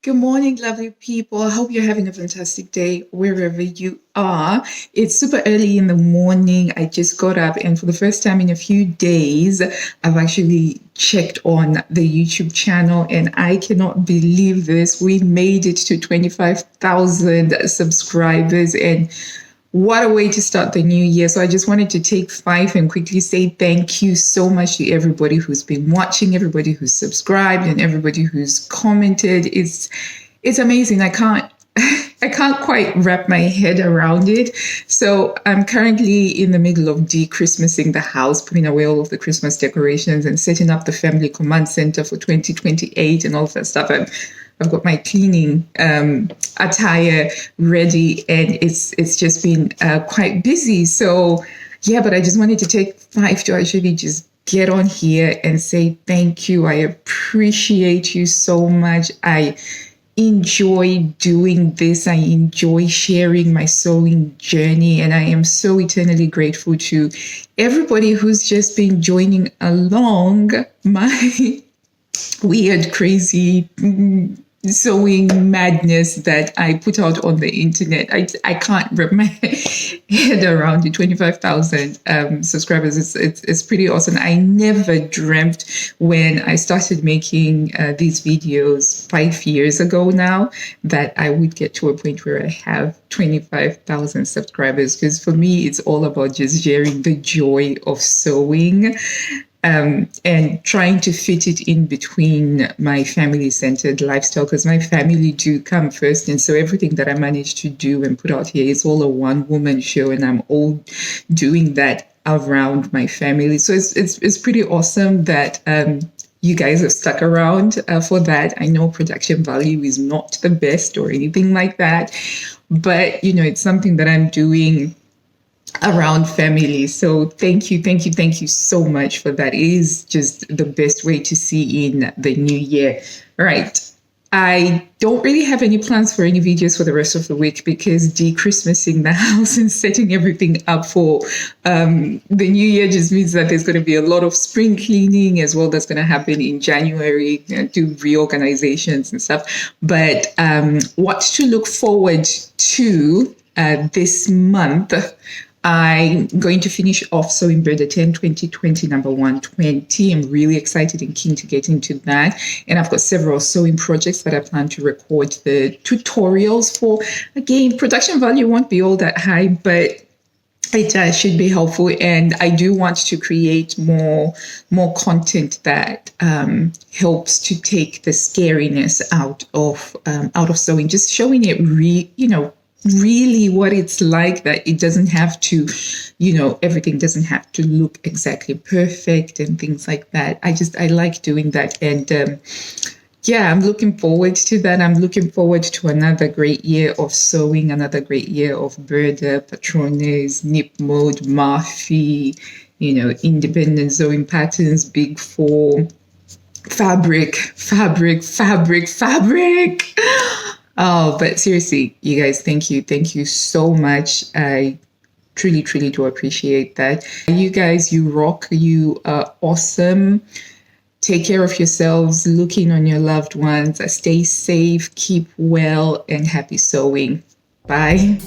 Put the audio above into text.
Good morning, lovely people. I hope you're having a fantastic day wherever you are. It's super early in the morning. I just got up, and for the first time in a few days, I've actually checked on the YouTube channel, and I cannot believe this. We made it to 25,000 subscribers, and what a way to start the new year. So I just wanted to take 5 and quickly say thank you so much to everybody who's been watching, everybody who's subscribed, and everybody who's commented. It's amazing. I can't I can't quite wrap my head around it. So I'm currently in the middle of de-Christmasing the house, putting away all of the Christmas decorations and setting up the family command center for 2028 and all of that stuff. I've got my cleaning attire ready, and it's just been quite busy. So yeah, but I just wanted to take 5 to actually just get on here and say thank you. I appreciate you so much. I enjoy doing this. I enjoy sharing my sewing journey, and I am so eternally grateful to everybody who's just been joining along my weird, crazy sewing madness that I put out on the internet. I can't wrap my head around the 25,000 subscribers. It's pretty awesome. I never dreamt when I started making these videos 5 years ago now that I would get to a point where I have 25,000 subscribers, because for me, it's all about just sharing the joy of sewing. And trying to fit it in between my family-centered lifestyle, because my family do come first. And so everything that I manage to do and put out here is all a one-woman show, and I'm all doing that around my family. So it's pretty awesome that you guys have stuck around for that. I know production value is not the best or anything like that, but it's something that I'm doing around family. So thank you so much for that. It is just the best way to see in the new year. All right. I don't really have any plans for any videos for the rest of the week, because de-Christmasing the house and setting everything up for the new year just means that there's going to be a lot of spring cleaning as well that's going to happen in January, do reorganizations and stuff. But what to look forward to this month, I'm going to finish off Sewing Bird 10 2020 number 120. I'm really excited and keen to get into that. And I've got several sewing projects that I plan to record the tutorials for. Again, production value won't be all that high, but it should be helpful. And I do want to create more content that helps to take the scariness out of sewing, just showing it really what it's like, that it doesn't have to, everything doesn't have to look exactly perfect and things like that. I like doing that. And I'm looking forward to that. I'm looking forward to another great year of sewing, another great year of Berda, Patrones, Knit Mode, Murphy, independent sewing patterns, Big Four, fabric. Oh, but seriously, you guys, thank you. Thank you so much. I truly do appreciate that. You guys, you rock. You are awesome. Take care of yourselves. Look in on your loved ones. Stay safe, keep well, and happy sewing. Bye.